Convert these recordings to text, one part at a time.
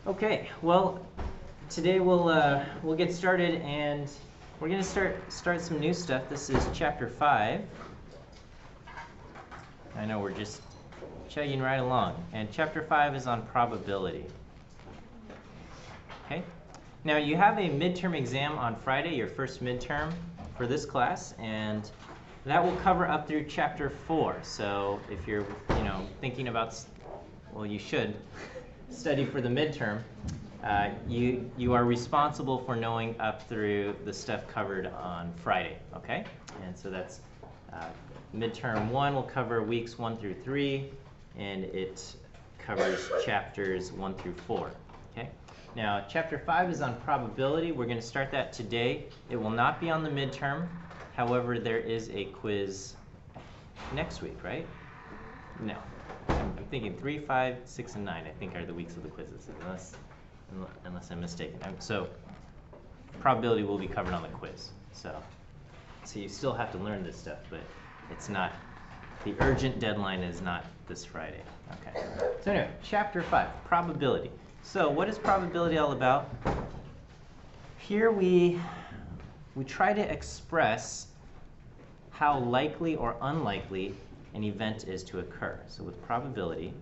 Okay, well, today we'll get started, and we're going to start some new stuff. This is chapter 5. I know we're just chugging right along, and chapter 5 is on probability. Okay, now you have a midterm exam on Friday, your first midterm for this class, and that will cover up through chapter 4. So if you're thinking about, well, you should study for the midterm. You are responsible for knowing up through the stuff covered on Friday, okay? And so that's midterm 1 will cover weeks 1 through 3, and it covers chapters 1 through 4, okay? Now, chapter 5 is on probability. We're going to start that today. It will not be on the midterm. However, there is a quiz next week, right? No. I'm thinking 3, 5, 6, and 9, I think, are the weeks of the quizzes, unless I'm mistaken. So probability will be covered on the quiz. So you still have to learn this stuff, but it's not, the urgent deadline is not this Friday. Okay. So anyway, chapter 5, probability. So what is probability all about? Here we try to express how likely or unlikely an event is to occur. So with probability,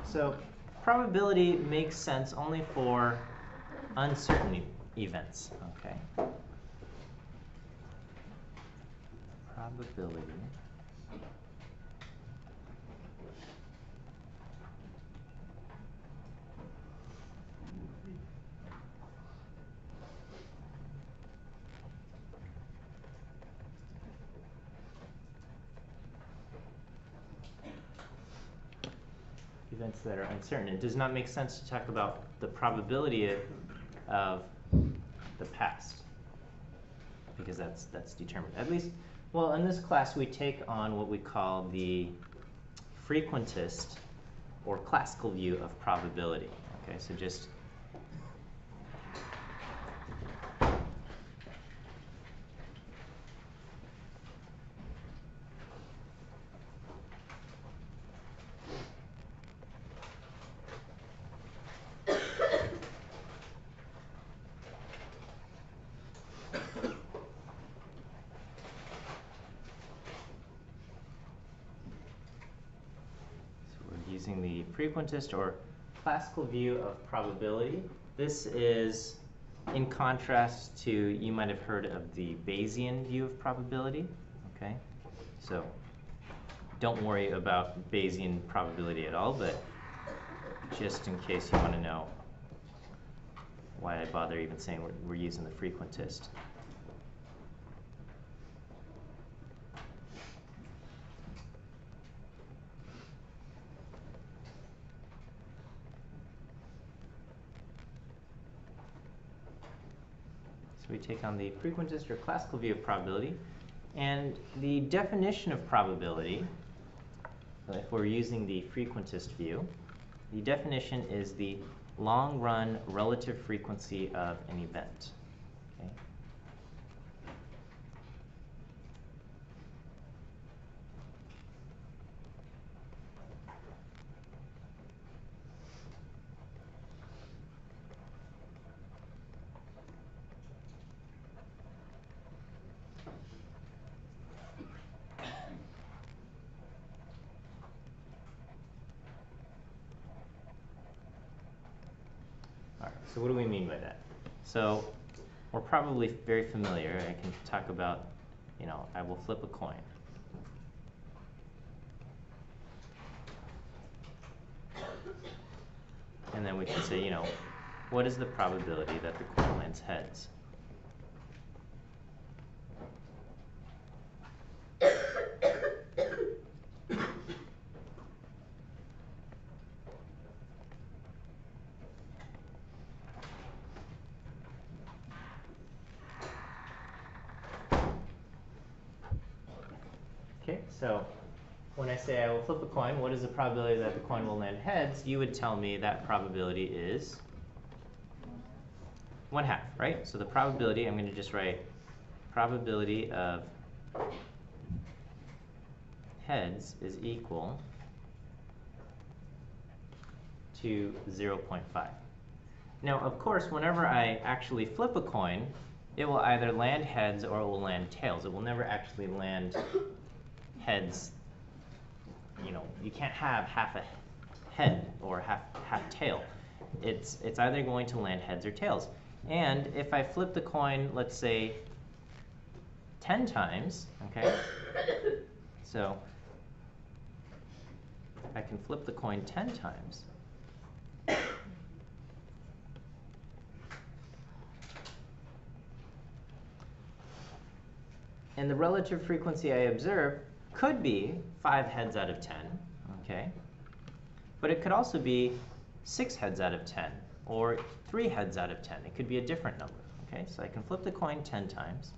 so probability makes sense only for uncertain events, okay? Probability events that are uncertain. It does not make sense to talk about the probability of the past, because that's determined. At least, well, in this class we take on what we call the frequentist or classical view of probability. Okay, so just using the frequentist or classical view of probability. This is in contrast to, you might have heard of the Bayesian view of probability, okay? So don't worry about Bayesian probability at all, but just in case you want to know why I bother even saying we're using the frequentist. So we take on the frequentist or classical view of probability, and the definition of probability, if we're using the frequentist view, the definition is the long-run relative frequency of an event. Okay? So what do we mean by that? So we're probably very familiar. I can talk about, I will flip a coin. And then we can say, what is the probability that the coin lands heads? So when I say I will flip a coin, what is the probability that the coin will land heads? You would tell me that probability is 1/2, right? So the probability, I'm going to just write probability of heads is equal to 0.5. Now, of course, whenever I actually flip a coin, it will either land heads or it will land tails. It will never actually land heads. You know, you can't have half a head or half tail. It's either going to land heads or tails. And if I flip the coin, let's say 10 times, okay? So I can flip the coin 10 times. And the relative frequency I observe could be 5 heads out of 10, okay? But it could also be 6 heads out of 10 or 3 heads out of 10. It could be a different number, okay? So I can flip the coin 10 times.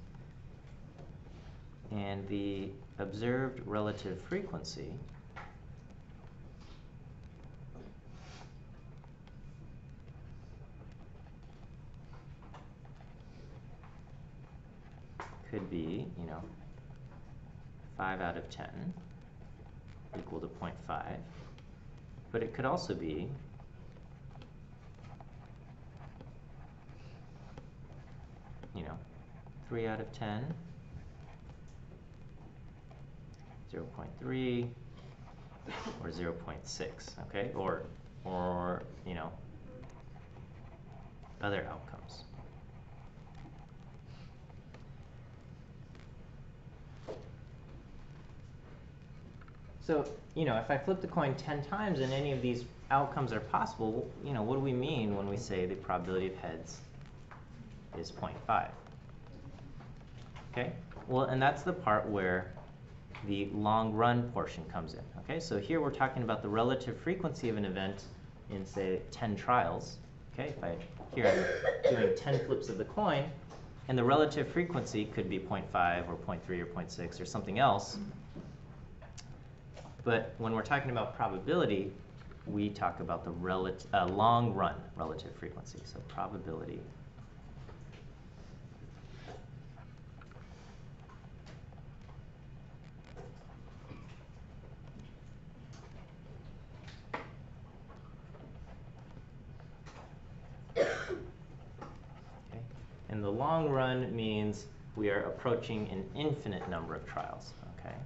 And the observed relative frequency could be, 5 out of 10 equal to 0.5. But it could also be 3 out of 10, 0.3, or 0.6, okay? Or other outcomes. So, if I flip the coin 10 times and any of these outcomes are possible, what do we mean when we say the probability of heads is 0.5? Okay? Well, and that's the part where the long run portion comes in. Okay? So here we're talking about the relative frequency of an event in, say, 10 trials. Okay? Here I'm doing 10 flips of the coin, and the relative frequency could be 0.5 or 0.3 or 0.6 or something else. But when we're talking about probability, we talk about the long run relative frequency. So probability and the long run means we are approaching an infinite number of trials, okay?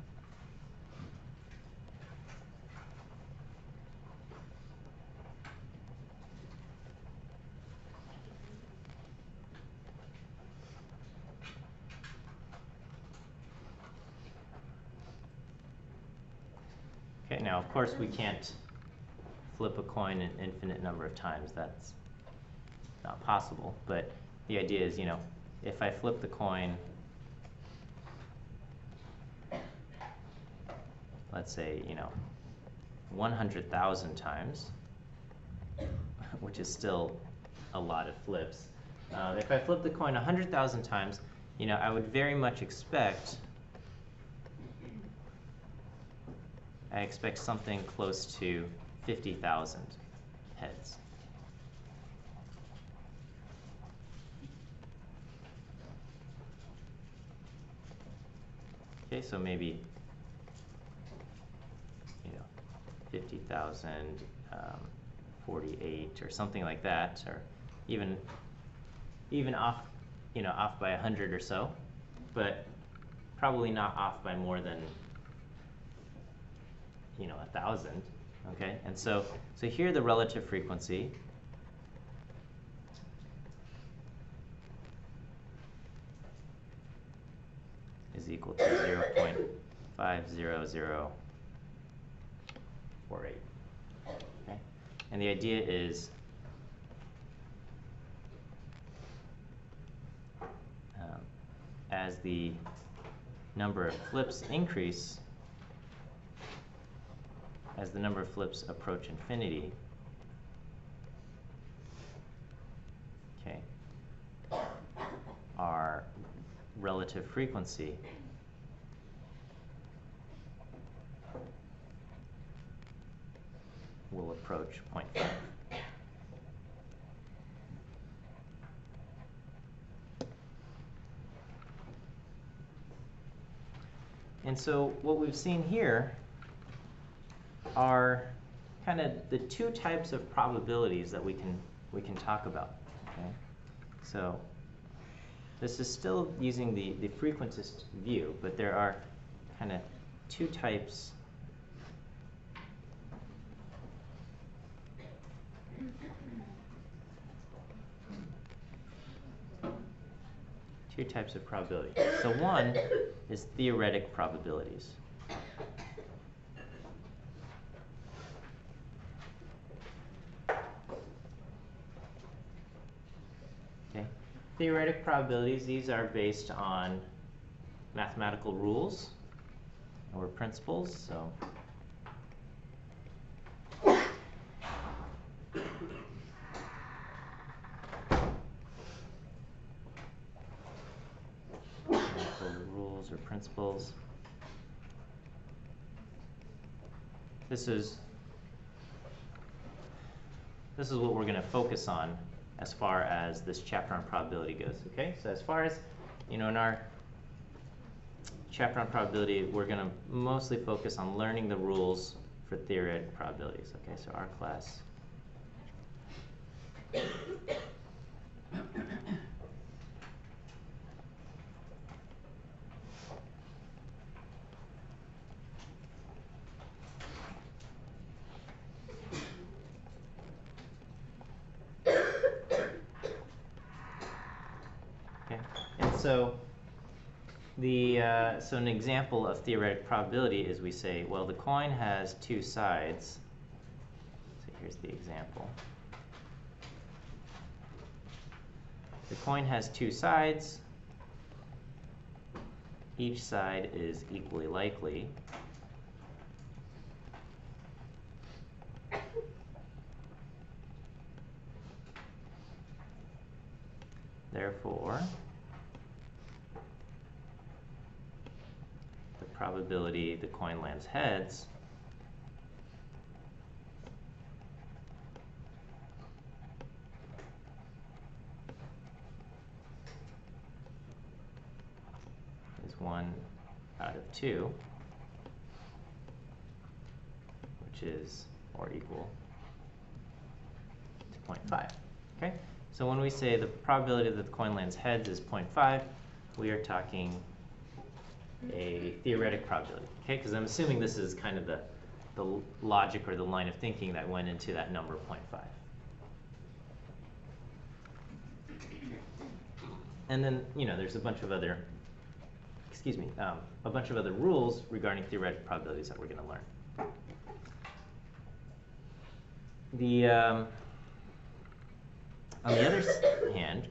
Okay, now of course we can't flip a coin an infinite number of times. That's not possible, but the idea is, if I flip the coin, let's say, 100,000 times, which is still a lot of flips. If I flip the coin 100,000 times, I would very much expect, I expect something close to 50,000 heads. Okay, so maybe 50,048 or something like that, or even off off by 100 or so, but probably not off by more than 1,000. Okay, and so here the relative frequency is equal to 0.50048. Okay, and the idea is as the number of flips increase, as the number of flips approach infinity, okay, our relative frequency will approach 0.5. And so what we've seen here are kind of the two types of probabilities that we can talk about. Okay? So this is still using the frequentist view, but there are kind of two types . Two types of probability. So one is theoretic probabilities. Okay. Theoretic probabilities, these are based on mathematical rules or principles. So rules or principles. This is what we're going to focus on as far as this chapter on probability goes. Okay, so as far as in our chapter on probability, we're going to mostly focus on learning the rules for theoretic probabilities. Okay, so our class. So so an example of theoretic probability is we say, well, the coin has two sides. So here's the example. The coin has two sides. Each side is equally likely. Therefore, the probability the coin lands heads is 1 out of 2, which is or equal to 0.5. Okay? So when we say the probability that the coin lands heads is 0.5, we are talking a theoretic probability, okay? Because I'm assuming this is kind of the logic or the line of thinking that went into that number 0.5. And then, there's a bunch of other, a bunch of other rules regarding theoretic probabilities that we're going to learn. On the other hand,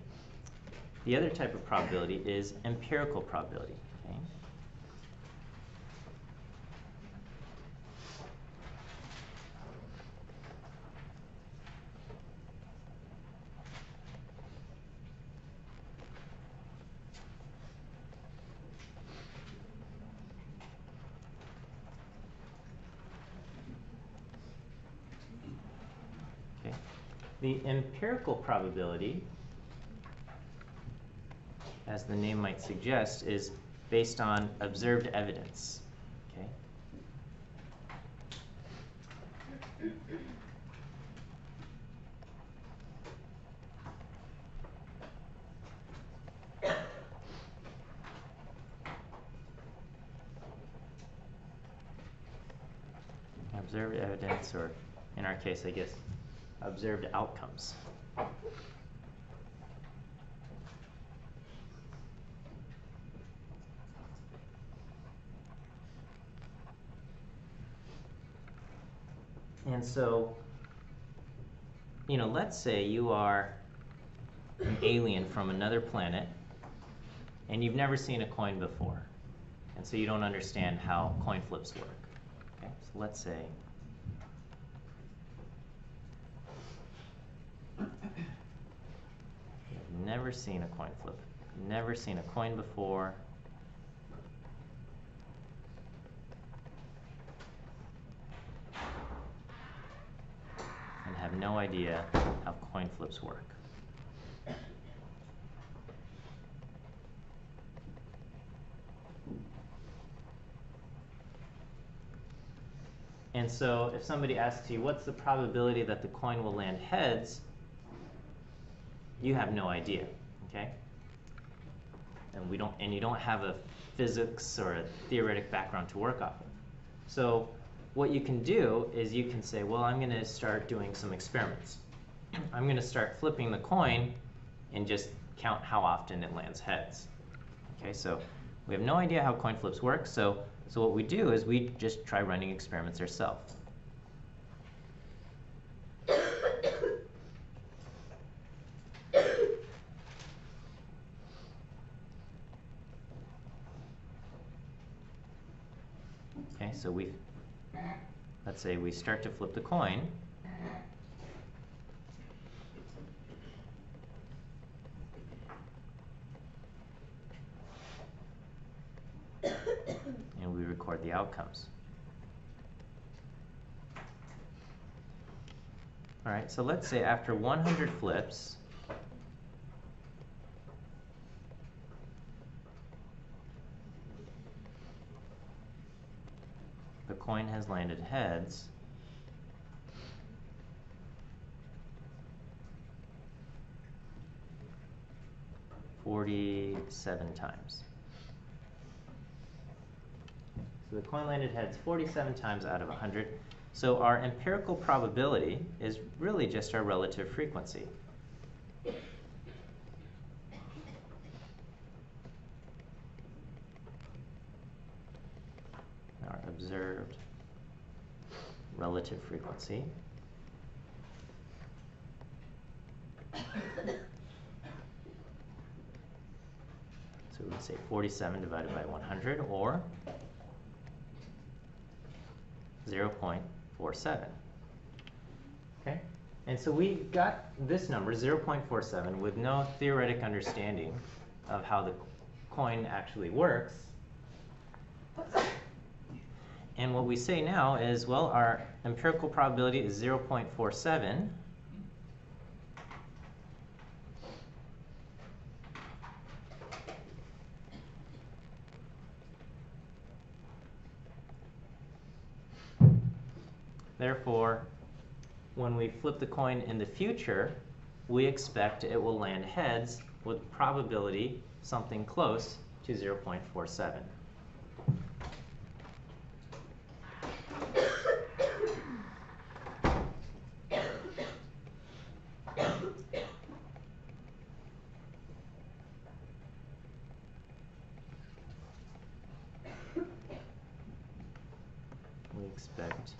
the other type of probability is empirical probability. Okay? The empirical probability, as the name might suggest, is based on observed evidence. Okay? Observed evidence, or in our case, I guess, observed outcomes. And so, let's say you are an alien from another planet and you've never seen a coin before. And so you don't understand how coin flips work. Okay? So let's say you've never seen a coin flip. Never seen a coin before. have no idea how coin flips work. And so if somebody asks you, what's the probability that the coin will land heads, you have no idea, okay? And you don't have a physics or a theoretic background to work off of. So what you can do is you can say, well, I'm going to start doing some experiments. I'm going to start flipping the coin and just count how often it lands heads. Okay, so we have no idea how coin flips work, so what we do is we just try running experiments ourselves. Okay, so let's say we start to flip the coin. And we record the outcomes. All right, so let's say after 100 flips, the coin has landed heads 47 times. So the coin landed heads 47 times out of 100. So our empirical probability is really just our relative frequency. Our observed relative frequency. So we would say 47 divided by 100, or 0.47. Okay? And so we got this number, 0.47, with no theoretic understanding of how the coin actually works. And what we say now is, well, our empirical probability is 0.47. Therefore, when we flip the coin in the future, we expect it will land heads with probability something close to 0.47. We expect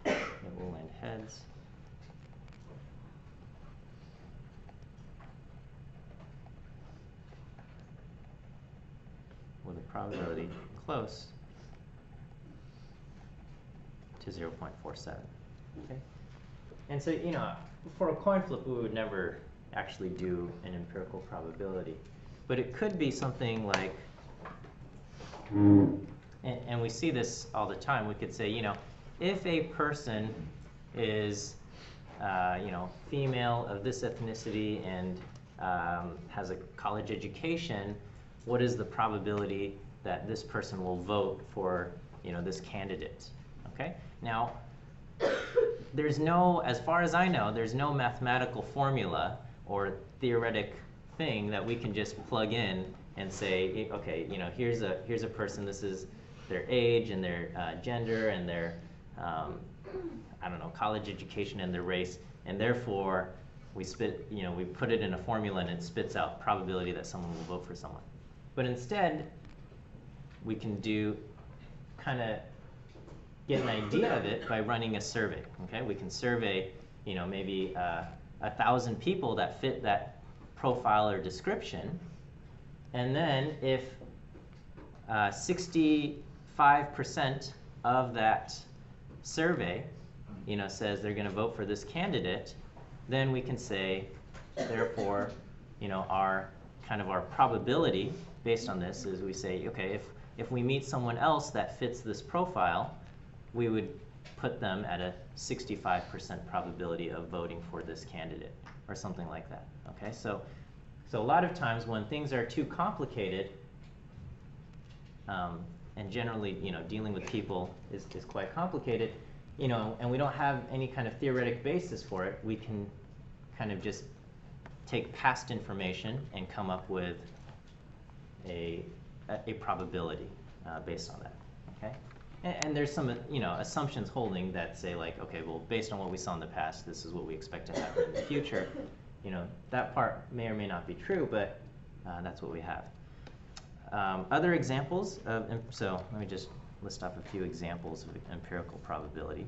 it will land heads with a probability close to 0.47. Okay? And so, you know, for a coin flip, we would never actually do an empirical probability. But it could be something like, and we see this all the time, we could say, you know, if a person is, you know, female of this ethnicity and has a college education, what is the probability that this person will vote for, you know, this candidate? Okay? Now, there's no, as far as I know, there's no mathematical formula or theoretic thing that we can just plug in and say, okay, you know, here's a person, this is their age and their gender and their, I don't know, college education and their race, and therefore we put it in a formula and it spits out probability that someone will vote for someone. But instead, we can kind of get an idea of it by running a survey. Okay, we can survey, you know, maybe 1,000 people that fit that profile or description, and then if 65% of that survey, you know, says they're going to vote for this candidate, then we can say, therefore, you know, our probability based on this is we say, okay, if we meet someone else that fits this profile, we would put them at a 65% probability of voting for this candidate, or something like that. Okay, so a lot of times when things are too complicated, and generally, dealing with people is quite complicated, and we don't have any kind of theoretic basis for it, we can kind of just take past information and come up with a probability based on that. Okay, and there's some assumptions holding that say, like, okay, well, based on what we saw in the past, this is what we expect to happen in the future. That part may or may not be true, but that's what we have. Other examples of, so let me just list off a few examples of empirical probability,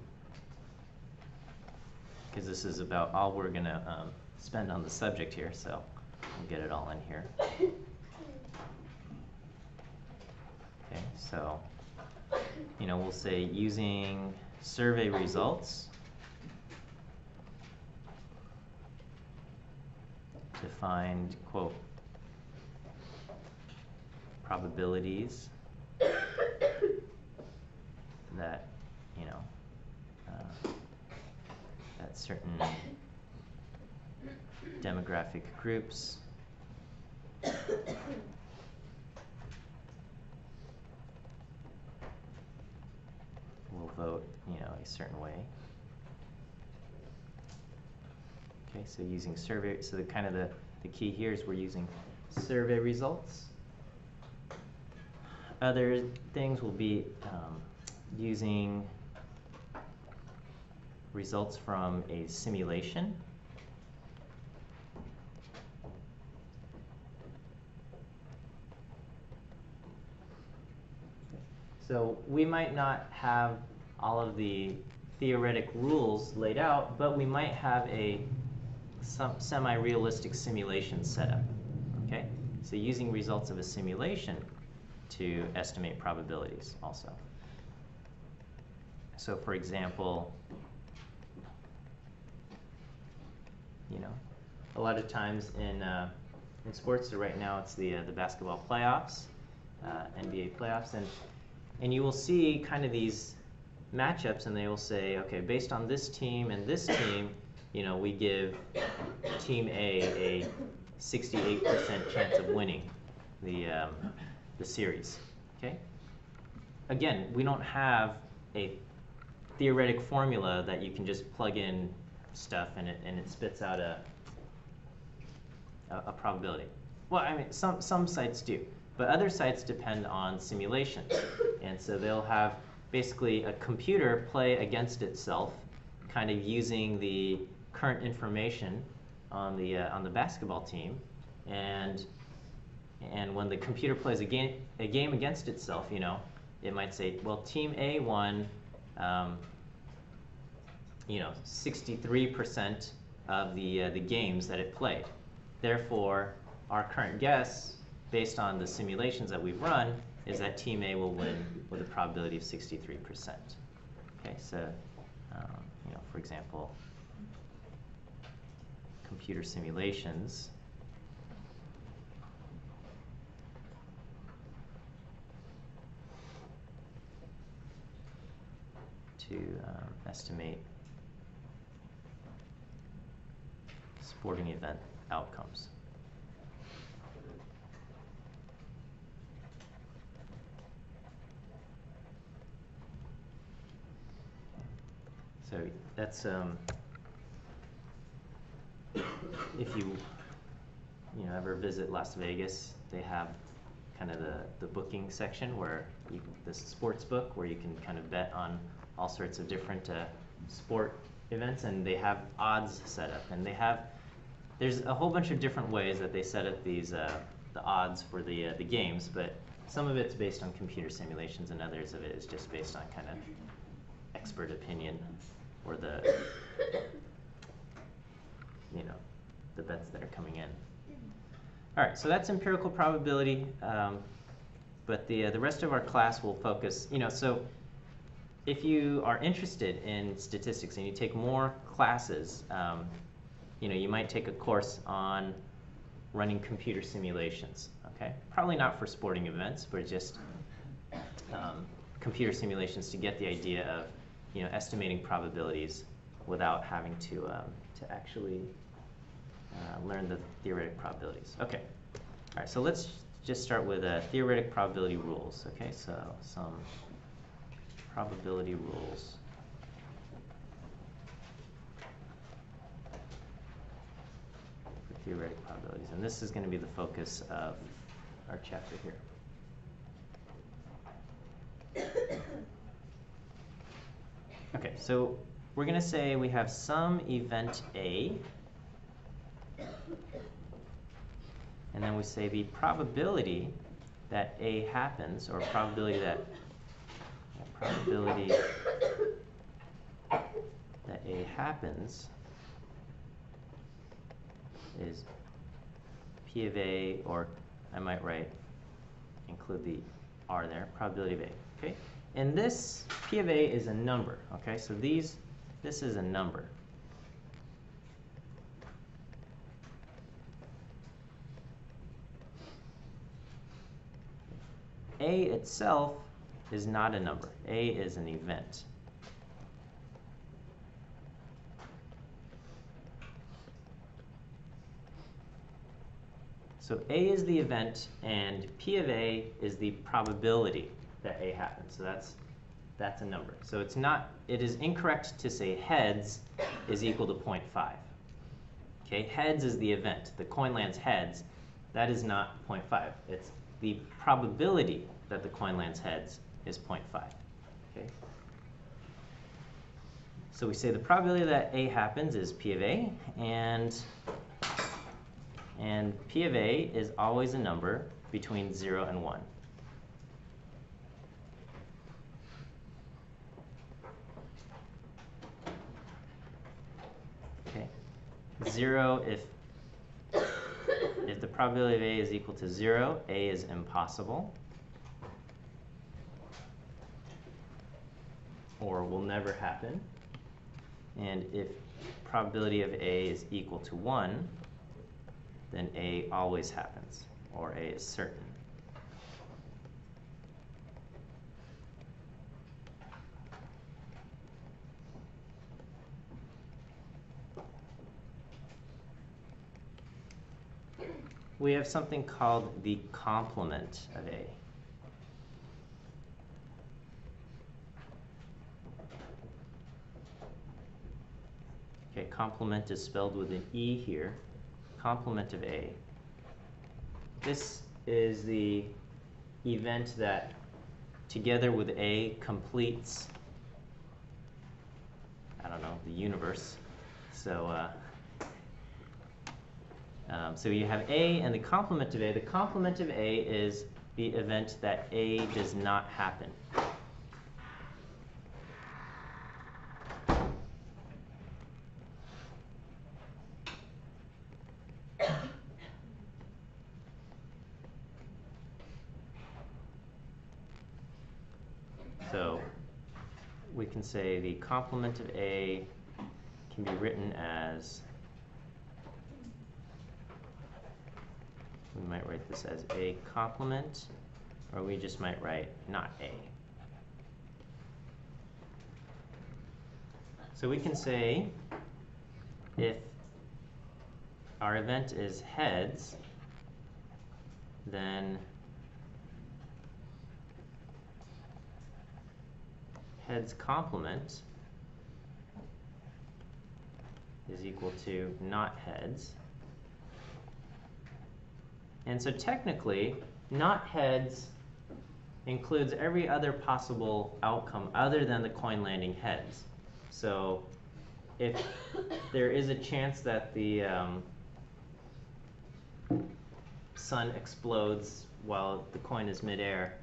because this is about all we're going to spend on the subject here, so I'll get it all in here. Okay, so we'll say using survey results to find, quote, probabilities that that certain demographic groups will vote a certain way. Okay, so using survey, so the key here is we're using survey results. Other things will be using results from a simulation. So we might not have all of the theoretic rules laid out, but we might have some semi-realistic simulation setup. Okay, so using results of a simulation to estimate probabilities also. So for example, a lot of times in sports, so right now it's the basketball playoffs, NBA playoffs, and you will see kind of these matchups, and they will say, okay, based on this team and this team, we give team A 68% chance of winning the series. Okay. Again, we don't have a theoretic formula that you can just plug in stuff and it spits out a probability. Well, I mean, some sites do, but other sites depend on simulations, and so they'll have basically a computer play against itself, kind of using the current information on the basketball team, and when the computer plays a game against itself, it might say, well, team A won 63% of the games that it played. Therefore, our current guess, based on the simulations that we've run, is that team A will win with a probability of 63%. Okay, so for example, computer simulations to estimate sporting event outcomes. So that's if you ever visit Las Vegas, they have kind of the booking section where this sports book where you can kind of bet on all sorts of different sport events, and they have odds set up, and there's a whole bunch of different ways that they set up these the odds for the games, but some of it's based on computer simulations, and others of it is just based on kind of expert opinion or the bets that are coming in. All right, so that's empirical probability, but the rest of our class will focus, so if you are interested in statistics and you take more classes, you might take a course on running computer simulations, okay? Probably not for sporting events, but just computer simulations to get the idea of, estimating probabilities without having to actually learn the theoretic probabilities. Okay. All right. So let's just start with theoretic probability rules. Okay. So some probability rules. For theoretic probabilities, and this is going to be the focus of our chapter here. Okay, so we're going to say we have some event A, and then we say the probability that A happens, or probability that A happens is P of A, or I might include the R there, probability of A, okay? And this P of A is a number, okay? So this is a number. A itself is not a number. A is an event. So A is the event, and P of A is the probability that A happens. So that's a number. So it is incorrect to say heads is equal to 0.5. Okay, heads is the event. The coin lands heads. That is not 0.5. It's the probability that the coin lands heads is 0.5. Okay. So we say the probability that A happens is P of A, and P of A is always a number between 0 and 1. Okay. 0, if the probability of A is equal to 0, A is impossible, or will never happen. And if probability of A is equal to 1, then A always happens, or A is certain. We have something called the complement of A. Okay, complement is spelled with an E here. Complement of A. This is the event that, together with A, completes, the universe. So, so you have A and the complement of A. The complement of A is the event that A does not happen. So we can say the complement of A can be written as, we might write this as A complement, or we just might write not A. So we can say if our event is heads, then heads complement is equal to not heads. And so technically, not heads includes every other possible outcome other than the coin landing heads. So if there is a chance that the sun explodes while the coin is midair,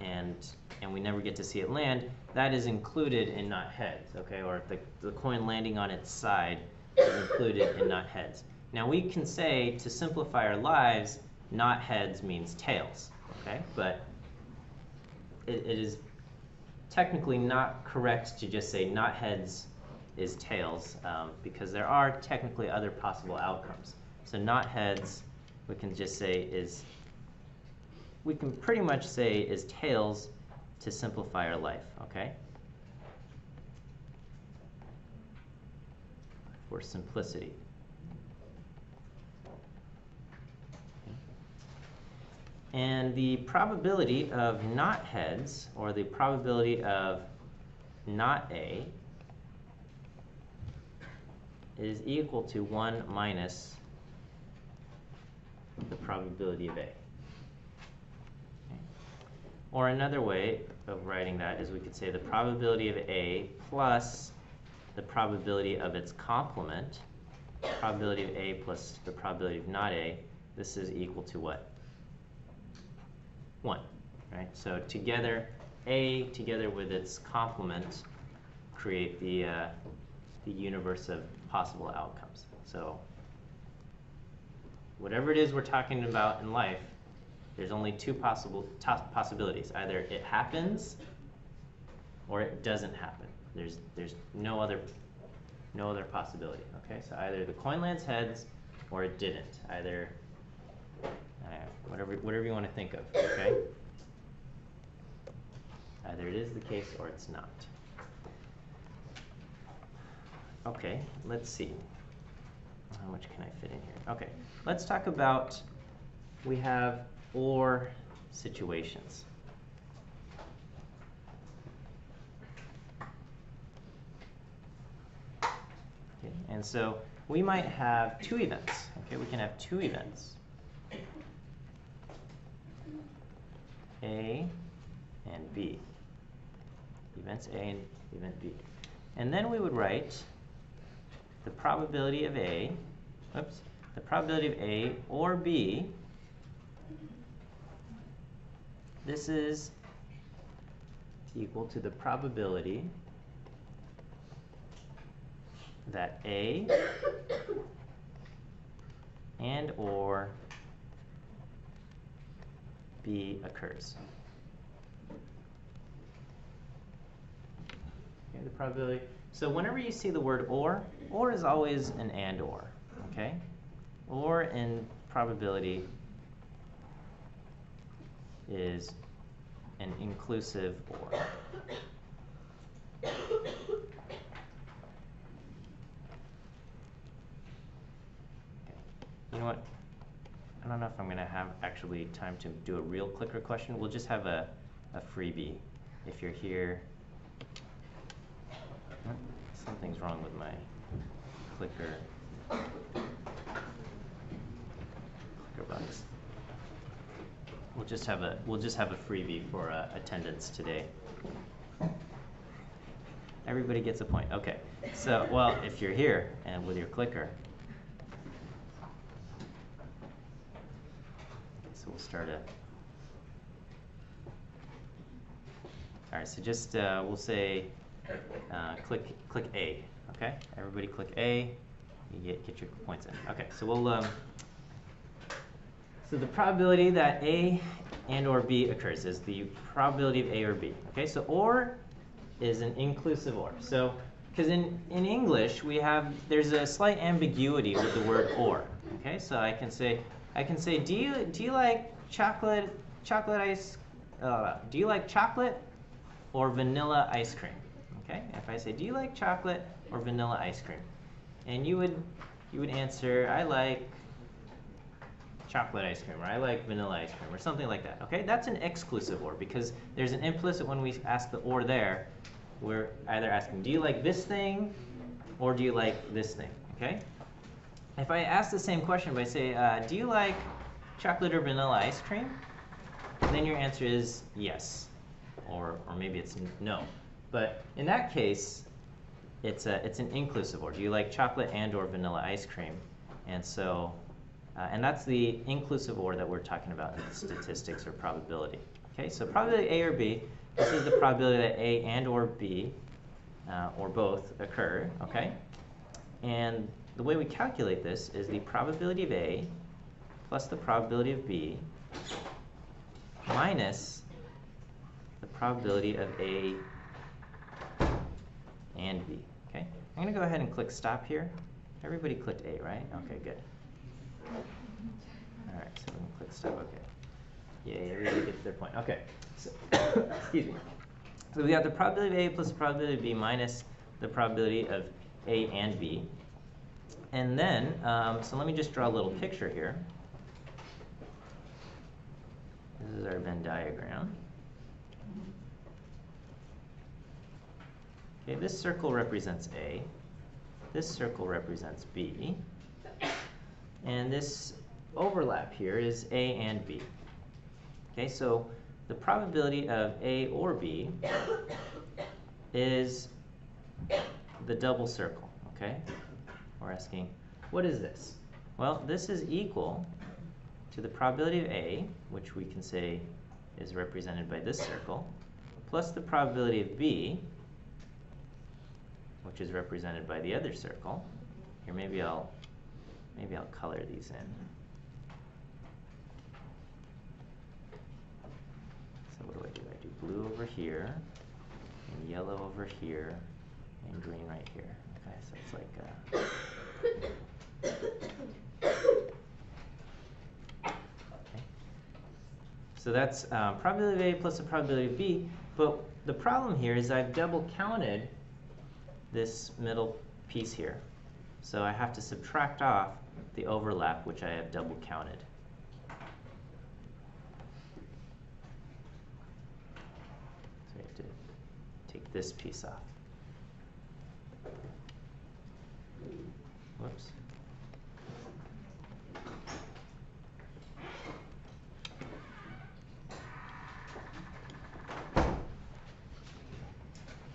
and we never get to see it land, that is included in not heads, okay? Or the coin landing on its side is included in not heads. Now we can say, to simplify our lives, not heads means tails, okay? But it is technically not correct to just say not heads is tails, because there are technically other possible outcomes. So not heads, we can just say we can pretty much say is tails to simplify our life, okay? For simplicity. And the probability of not heads, or the probability of not A, is equal to 1 minus the probability of A. Okay. Or another way of writing that is we could say the probability of A plus the probability of its complement, probability of A plus the probability of not A, this is equal to what? 1, right? So together, A together with its complement create the universe of possible outcomes. So whatever it is we're talking about in life, there's only two possibilities. Either it happens or it doesn't happen. There's no other possibility. Okay, so either the coin lands heads or it didn't. Either whatever you want to think of. Okay, either it is the case or it's not. Okay, let's see. How much can I fit in here? Okay, let's talk about, we have or situations. Okay, and so we might have two events. Okay, we can have two events. A and B. Events A and event B. And then we would write the probability of A, the probability of A or B, this is equal to the probability that A and or B occurs. Okay, the probability. So whenever you see the word or is always an and or, okay? Or in probability is an inclusive or. Okay. You know what? I don't know if I'm going to have actually time to do a real clicker question. We'll just have a freebie. If you're here, something's wrong with my clicker box. We'll just have a freebie for attendance today. Everybody gets a point. Okay. So, well, if you're here and with your clicker, so we'll start a. All right. So just we'll say click A. Okay. Everybody click A. You get your points in. Okay. So we'll. So the probability that A and or B occurs is the probability of A or B. Okay, so or is an inclusive or. So, because in English there's a slight ambiguity with the word or. Okay, so I can say do you like chocolate ice? Do you like chocolate or vanilla ice cream? Okay, if I say do you like chocolate or vanilla ice cream, and you would answer I like chocolate ice cream, or I like vanilla ice cream, or something like that. Okay, that's an exclusive or, because there's an implicit when we ask the or there, we're either asking do you like this thing or do you like this thing. Okay, if I ask the same question by say do you like chocolate or vanilla ice cream, then your answer is yes, or maybe it's no. But in that case, it's an inclusive or. Do you like chocolate and or vanilla ice cream? And so and that's the inclusive or that we're talking about in statistics or probability. Okay, so probability A or B, this is the probability that A and or B, or both, occur, okay? And the way we calculate this is the probability of A plus the probability of B minus the probability of A and B, okay? I'm going to go ahead and click stop here. Everybody clicked A, right? Okay, good. All right, so we can click stop. Okay. Yay, everybody gets their point. Okay. So excuse me. So we got the probability of A plus the probability of B minus the probability of A and B. And then, so let me just draw a little picture here. This is our Venn diagram. Okay, this circle represents A. This circle represents B. And this overlap here is A and B. Okay, so the probability of A or B is the double circle, okay? We're asking, what is this? Well, this is equal to the probability of A, which we can say is represented by this circle, plus the probability of B, which is represented by the other circle. Here, maybe I'll color these in. So what do? I do blue over here, and yellow over here, and green right here. Okay, so it's like okay. So that's probability of A plus the probability of B, but the problem here is I've double counted this middle piece here. So I have to subtract off the overlap, which I have double counted. So we have to take this piece off. Whoops.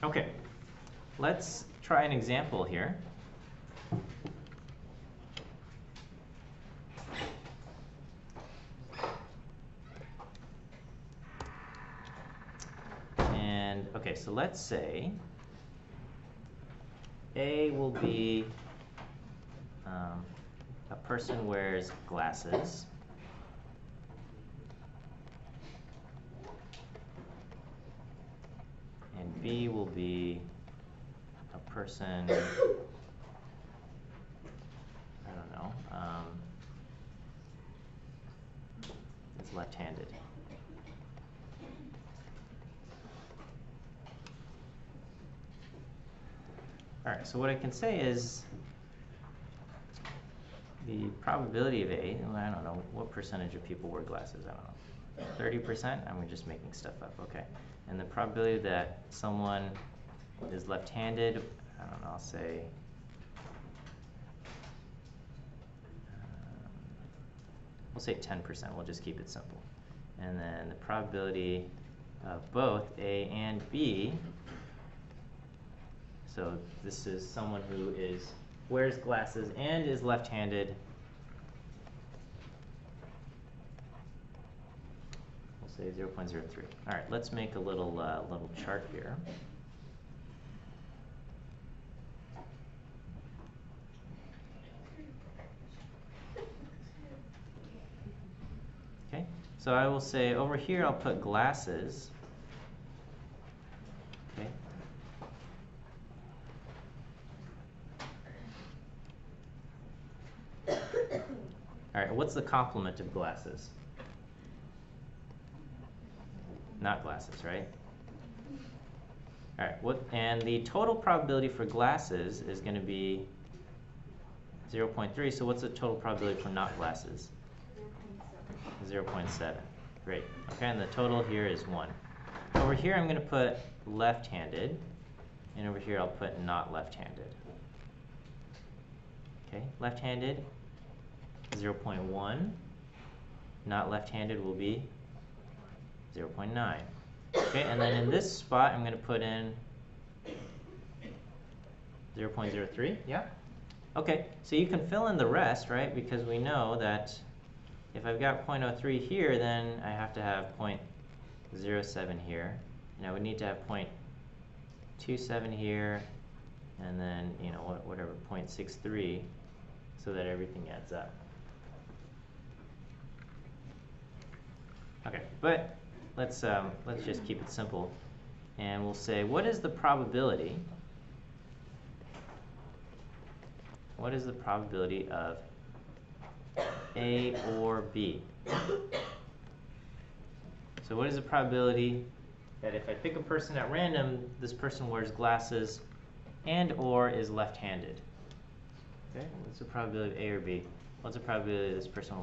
Okay, let's try an example here. And okay, so let's say A will be a person wears glasses. And B will be a person, I don't know, is left-handed. All right, so what I can say is the probability of A, I don't know, what percentage of people wear glasses? I don't know. 30%? I'm just making stuff up, okay. And the probability that someone is left-handed, I don't know, I'll say, we'll say 10%, we'll just keep it simple. And then the probability of both A and B, so this is someone who wears glasses and is left-handed. We'll say 0.03. All right, let's make a little chart here. Okay, so I will say over here I'll put glasses. Okay. All right, what's the complement of glasses? Not glasses, right? All right, and the total probability for glasses is going to be 0.3. So what's the total probability for not glasses? 0.7. Great. Okay, and the total here is 1. Over here I'm going to put left-handed, and over here I'll put not left-handed. Okay, left-handed 0.1. Not left-handed will be 0.9. Okay, and then in this spot I'm going to put in 0.03. Yeah? Okay, so you can fill in the rest, right? Because we know that if I've got 0.03 here, then I have to have 0.07 here. And I would need to have 0.27 here, and then, you know, whatever, 0.63, so that everything adds up. Okay, but let's just keep it simple, and we'll say, what is the probability? What is the probability of A or B? So what is the probability that if I pick a person at random, this person wears glasses and or is left-handed? Okay, what's the probability of A or B? What's the probability this person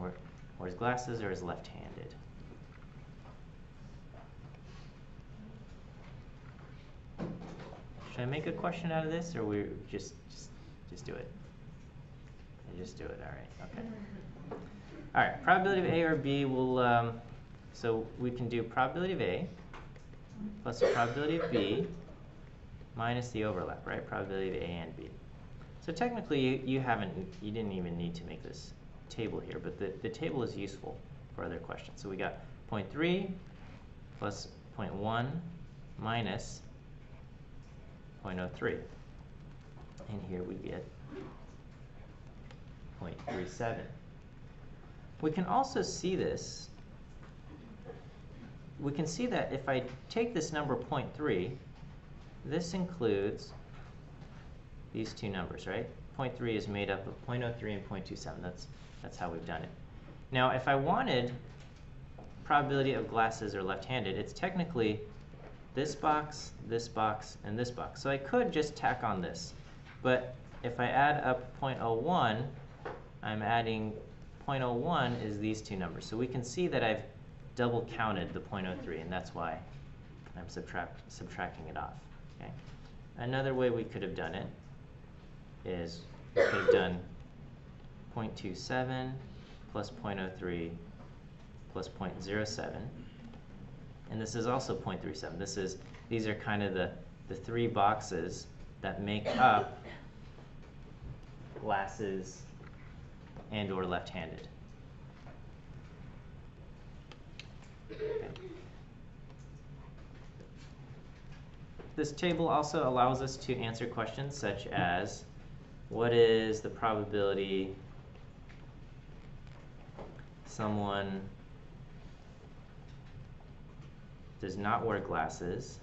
wears glasses or is left-handed? Should I make a question out of this, or we just do it? Just do it. All right. Okay. All right. Probability of A or B will. So we can do probability of A plus the probability of B minus the overlap, right? Probability of A and B. So technically, you didn't even need to make this table here, but the table is useful for other questions. So we got 0.3 plus 0.1 minus 0.03. And here we get 0.37. We can also see this. We can see that if I take this number 0.3, this includes these two numbers, right? 0.3 is made up of 0.03 and 0.27. That's how we've done it. Now, if I wanted probability of glasses or left-handed, it's technically this box, and this box. So I could just tack on this. But if I add up 0.01, I'm adding 0.01 is these two numbers. So we can see that I've double counted the 0.03, and that's why I'm subtracting it off. Okay? Another way we could have done it is we could have done 0.27 plus 0.03 plus 0.07. And this is also 0.37. These are kind of the three boxes that make up glasses and or left-handed. Okay. This table also allows us to answer questions such as, what is the probability someone does not wear glasses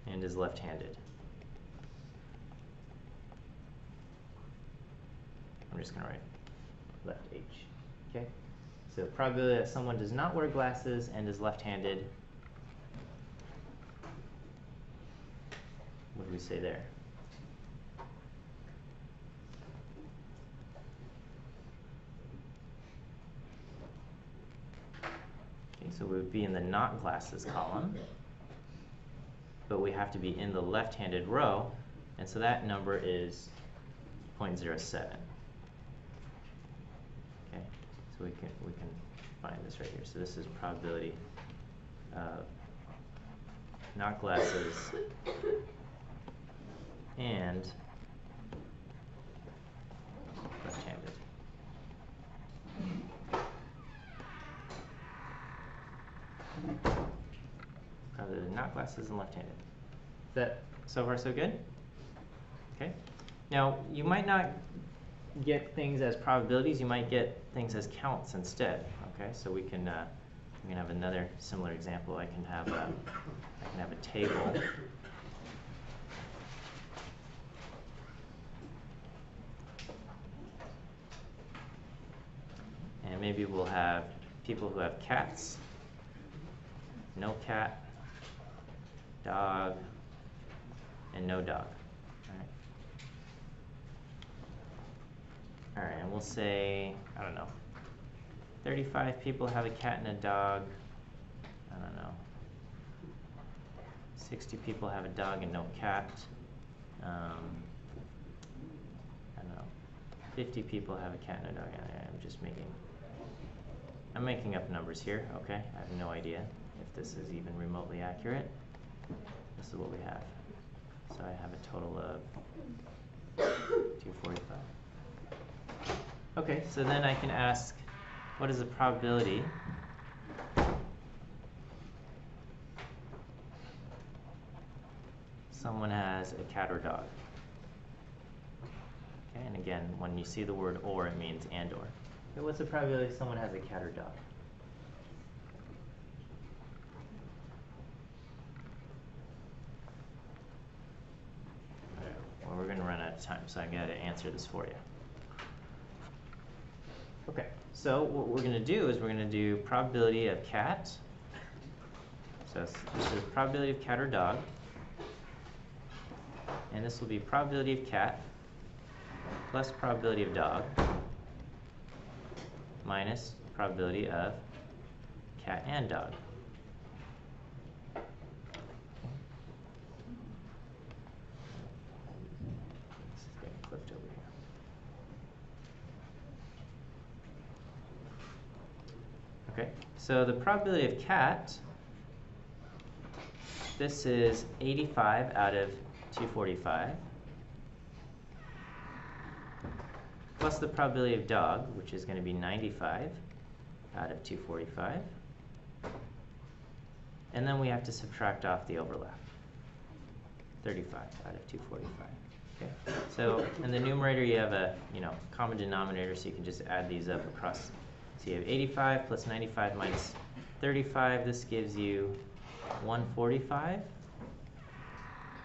and is left-handed? I'm just going to write left H. Okay? So probability that someone does not wear glasses and is left-handed. What do we say there? Okay, so we would be in the not glasses column, but we have to be in the left-handed row, and so that number is 0.07. Okay, so we can find this right here. So this is probability of not glasses and left-handed. Probability of not glasses and left-handed. Is that so far so good? Okay. Now you might not get things as probabilities. You might get things as counts instead. Okay. So we can have another similar example. I can have a table. And maybe we'll have people who have cats, no cat, dog, and no dog. All right, and we'll say, I don't know, 35 people have a cat and a dog. I don't know. 60 people have a dog and no cat. I don't know. 50 people have a cat and a dog. I'm making up numbers here, okay? I have no idea if this is even remotely accurate. This is what we have. So I have a total of 245. Okay, so then I can ask, what is the probability someone has a cat or dog? Okay, and again, when you see the word or, it means and or. Okay, what's the probability someone has a cat or dog? Well, we're going to run out of time, so I got to answer this for you. Okay, so what we're going to do is we're going to do probability of cat. So this is probability of cat or dog. And this will be probability of cat plus probability of dog minus probability of cat and dog. This is getting flipped over here. Okay, so the probability of cat, this is 85 out of 245, plus the probability of dog, which is going to be 95 out of 245. And then we have to subtract off the overlap, 35 out of 245. Okay. So in the numerator you have a common denominator, so you can just add these up across. So you have 85 plus 95 minus 35. This gives you 145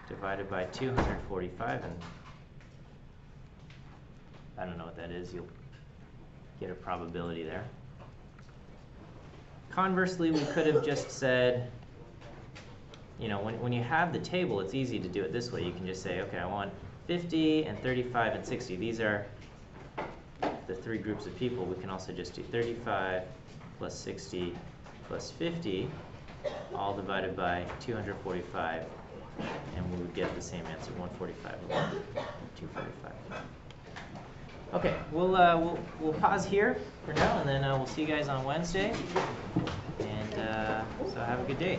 divided by 245, and I don't know what that is. You'll get a probability there. Conversely, we could have just said, when you have the table, it's easy to do it this way. You can just say, okay, I want 50 and 35 and 60. These are the three groups of people. We can also just do 35 plus 60 plus 50, all divided by 245, and we would get the same answer, 145 over 245. Okay, we'll pause here for now, and then we'll see you guys on Wednesday. And so have a good day.